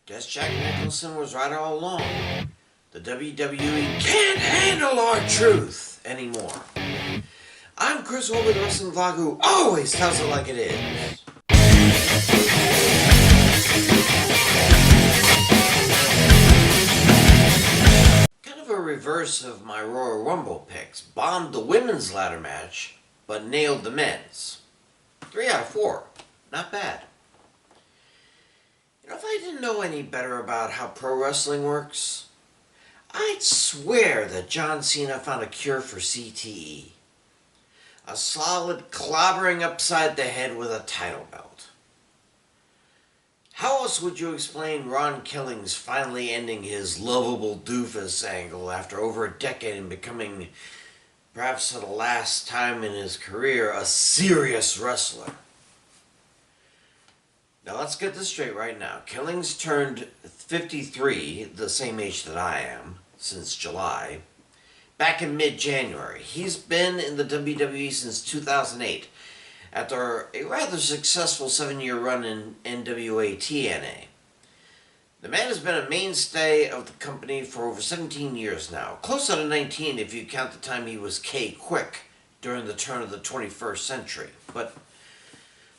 Guess Jack Nicholson was right all along. The WWE can't handle our truth anymore. I'm Chris Wolvie, the wrestling vlog who always tells it like it is. Kind of a reverse of my Royal Rumble picks. Bombed the women's ladder match, but nailed the men's. 3 out of 4. Not bad. You know, if I didn't know any better about how pro wrestling works, I'd swear that John Cena found a cure for CTE. A solid clobbering upside the head with a title belt. How else would you explain Ron Killings finally ending his lovable doofus angle after over a decade and becoming, perhaps for the last time in his career, a serious wrestler? Now let's get this straight right now. Killings turned 53, the same age that I am, since July, back in mid-January. He's been in the WWE since 2008, after a rather successful 7-year run in NWA TNA. The man has been a mainstay of the company for over 17 years now, close to 19 if you count the time he was K-Quick during the turn of the 21st century. But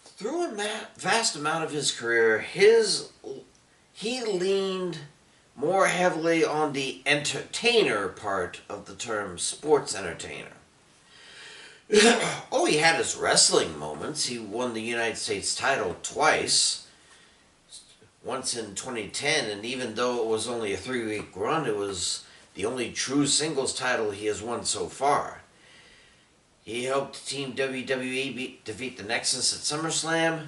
through a vast amount of his career, he leaned more heavily on the entertainer part of the term sports entertainer. Oh, he had his wrestling moments. He won the United States title twice. Once in 2010, and even though it was only a 3-week run, it was the only true singles title he has won so far. He helped Team WWE defeat the Nexus at SummerSlam,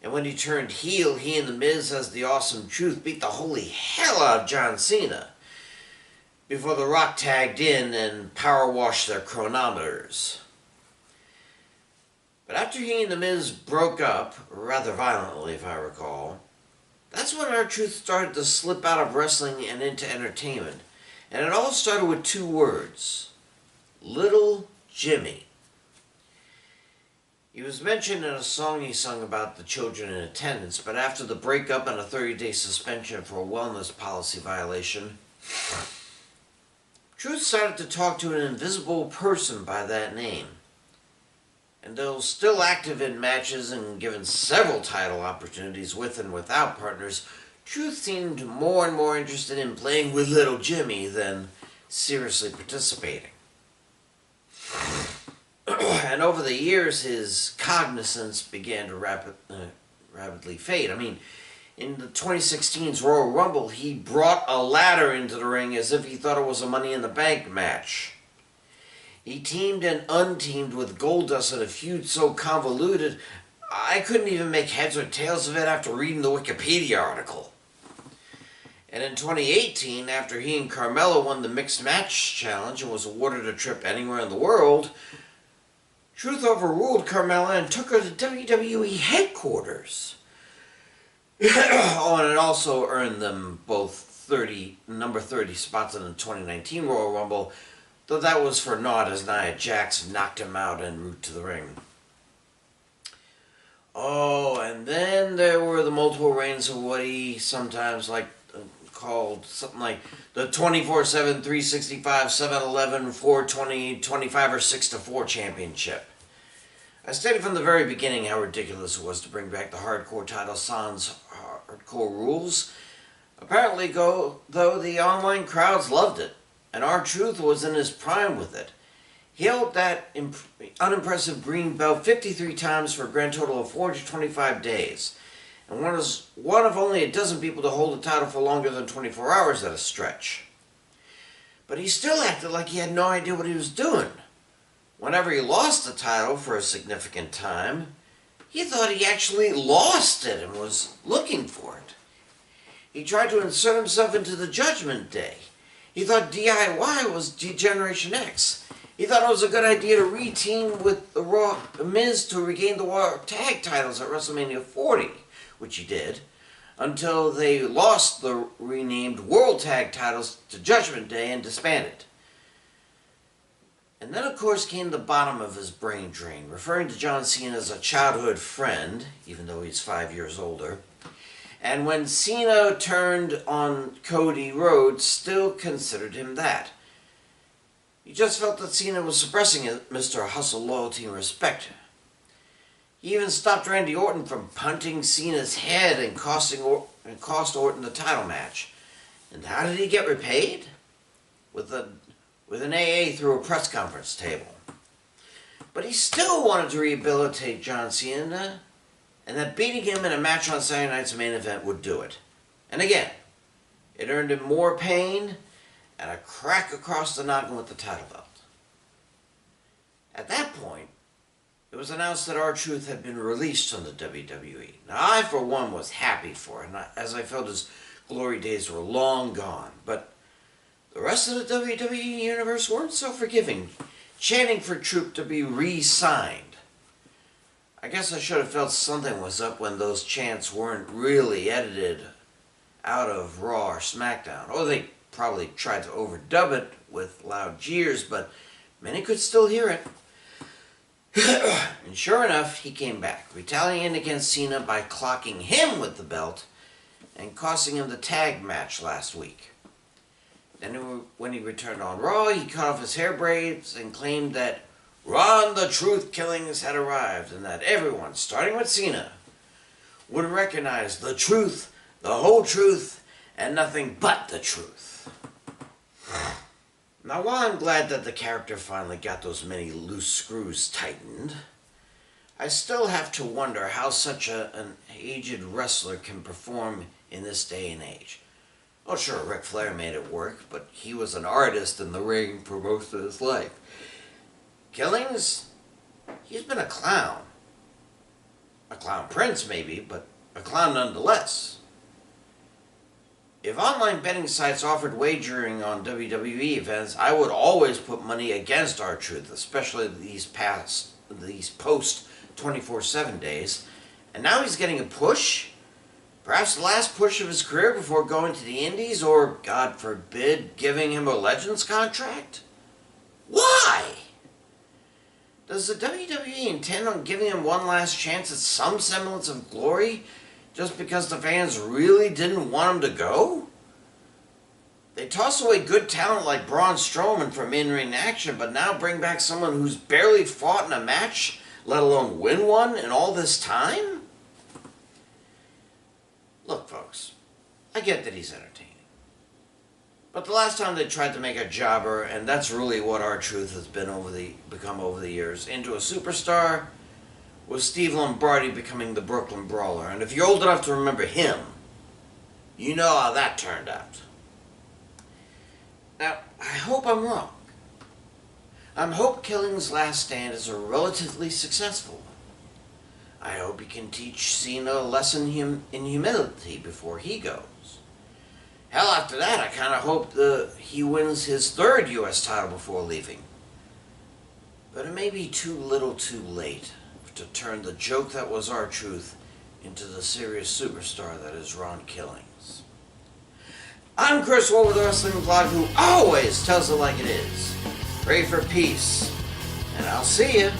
and when he turned heel, he and The Miz as the Awesome Truth beat the holy hell out of John Cena before The Rock tagged in and power washed their chronometers. But after he and The Miz broke up, rather violently if I recall, that's when R-Truth started to slip out of wrestling and into entertainment. And it all started with 2 words: Little Jimmy. He was mentioned in a song he sung about the children in attendance, but after the breakup and a 30-day suspension for a wellness policy violation, Truth started to talk to an invisible person by that name. And though still active in matches and given several title opportunities with and without partners, Truth seemed more and more interested in playing with Little Jimmy than seriously participating. And over the years, his cognizance began to rapidly fade. I mean, in the 2016's Royal Rumble, he brought a ladder into the ring as if he thought it was a Money in the Bank match. He teamed and unteamed with Goldust in a feud so convoluted, I couldn't even make heads or tails of it after reading the Wikipedia article. And in 2018, after he and Carmella won the Mixed Match Challenge and was awarded a trip anywhere in the world, Truth overruled Carmella and took her to WWE headquarters. Oh, and it also earned them both number 30 spots in the 2019 Royal Rumble, though that was for naught as Nia Jax knocked him out en route to the ring. Oh, and then there were the multiple reigns of what he sometimes called something like the 24/7, 365, 7-11, 420, 25 or 6-4 championship. I stated from the very beginning how ridiculous it was to bring back the hardcore title sans hardcore rules. Apparently, though, the online crowds loved it, and R-Truth was in his prime with it. He held that unimpressive green belt 53 times for a grand total of 425 days. And was one of only a dozen people to hold the title for longer than 24 hours at a stretch. But he still acted like he had no idea what he was doing. Whenever he lost the title for a significant time, he thought he actually lost it and was looking for it. He tried to insert himself into the Judgment Day. He thought DIY was D-Generation X. He thought it was a good idea to re-team with the Miz to regain the Raw Tag titles at WrestleMania 40, which he did, until they lost the renamed World Tag titles to Judgment Day and disbanded. And then, of course, came the bottom of his brain drain, referring to John Cena as a childhood friend, even though he's 5 years older, And when Cena turned on Cody Rhodes, still considered him that. He just felt that Cena was suppressing Mr. Hustle, loyalty, and respect. He even stopped Randy Orton from punting Cena's head and cost Orton the title match. And how did he get repaid? With an AA through a press conference table. But he still wanted to rehabilitate John Cena, and that beating him in a match on Saturday night's main event would do it. And again, it earned him more pain and a crack across the noggin with the title belt. At that point, it was announced that R-Truth had been released from the WWE. Now, I, for one, was happy for it, as I felt his glory days were long gone. But the rest of the WWE Universe weren't so forgiving, chanting for Truth to be re-signed. I guess I should have felt something was up when those chants weren't really edited out of Raw or SmackDown. Or they probably tried to overdub it with loud jeers, but many could still hear it. And sure enough, he came back, retaliating against Cena by clocking him with the belt and costing him the tag match last week. Then when he returned on Raw, he cut off his hair braids and claimed that Ron the Truth Killings had arrived and that everyone, starting with Cena, would recognize the truth, the whole truth, and nothing but the truth. Now, while I'm glad that the character finally got those many loose screws tightened, I still have to wonder how such an aged wrestler can perform in this day and age. Oh, sure, Ric Flair made it work, but he was an artist in the ring for most of his life. Killings, he's been a clown. A clown prince, maybe, but a clown nonetheless. If online betting sites offered wagering on WWE events, I would always put money against R-Truth, especially these post 24/7 days. And now he's getting a push? Perhaps the last push of his career before going to the Indies, or, God forbid, giving him a Legends contract? Why? Does the WWE intend on giving him one last chance at some semblance of glory just because the fans really didn't want him to go? They toss away good talent like Braun Strowman from in-ring action, but now bring back someone who's barely fought in a match, let alone win one, in all this time? Look, folks, I get that he's entertaining. But the last time they tried to make a jobber, and that's really what R-Truth has become over the years, into a superstar, was Steve Lombardi becoming the Brooklyn Brawler. And if you're old enough to remember him, you know how that turned out. Now, I hope I'm wrong. I hope Killing's last stand is a relatively successful one. I hope he can teach Cena a lesson in humility before he goes. Hell, after that, I kind of hope he wins his third U.S. title before leaving. But it may be too little too late to turn the joke that was R-Truth into the serious superstar that is Ron Killings. I'm Chris Wolvie with the Wrestling Blog, who always tells it like it is. Pray for peace, and I'll see you